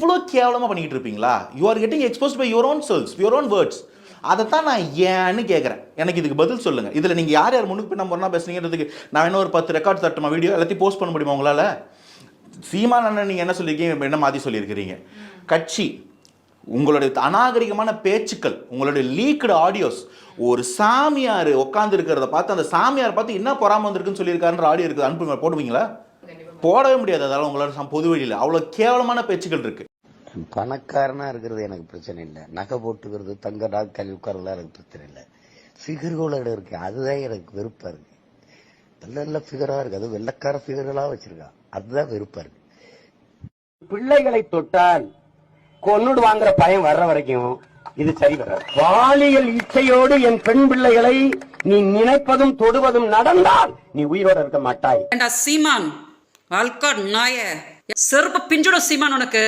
இவ்வளோ கேவலமாக பண்ணிக்கிட்டு இருப்பீங்களா? You are getting exposed by your own selves, your own words. அதைத்தான் நான் ஏன்னு கேட்குறேன். எனக்கு இதுக்கு பதில் சொல்லுங்கள். இதில் நீங்கள் யார் யார் முன்னுக்கு பின்ன முறைனா பேசுனீங்கிறதுக்கு நான் இன்னும் ஒரு 10 ரெக்கார்ட் தட்டுமா வீடியோ எல்லாத்தையும் போஸ்ட் பண்ண முடியுமா உங்களால்? சீமான் அண்ணன் நீங்கள் என்ன சொல்லியிருக்கீங்க, என்ன மாற்றி சொல்லியிருக்கிறீங்க? கட்சி, உங்களுடைய அநாகரிகமான பேச்சுக்கள், உங்களுடைய லீக்டு ஆடியோஸ், ஒரு சாமியார் உட்காந்து இருக்கிறத பார்த்து அந்த சாமியார் பார்த்து என்ன பொறாம வந்திருக்குன்னு சொல்லியிருக்காருன்ற ஆடியோ இருக்குது, அனுப்புங்க. போடுவீங்களா? போடவே முடியாது. அதால் உங்களோட பொது வழியில் அவ்வளோ கேவலமான பேச்சுக்கள் இருக்கு. பணக்காரனா இருக்கிறது எனக்கு பிரச்சனை இல்லை, நகை போட்டுக்கிறது, தங்க நாட்கள் உட்கார்றதுலாம் எனக்கு பிரச்சனை இல்லை. ஃபிகர்களோட இருக்கு, அதுதான் எனக்கு வெறுப்பா இருக்கு. நல்ல நல்ல ஃபிகரா இருக்கு, அது வெள்ளக்கார ஃபிகர்களா வச்சிருக்கா, அதுதான் வெறுப்பா இருக்கு. பிள்ளைகளை தொட்டால் கொன்னுடு வாங்குற பயம் வர்ற வரைக்கும் இது சரி வராது. பாலியல் இச்சையோடு என் பெண் பிள்ளைகளை நீ நினைப்பதும் தொடுவதும் நடந்தால் நீ உயிரோட இருக்க மாட்டாய். சீமான், அல்கா நாய செருப்ப பிஞ்சுடும் சீமான் உனக்கு.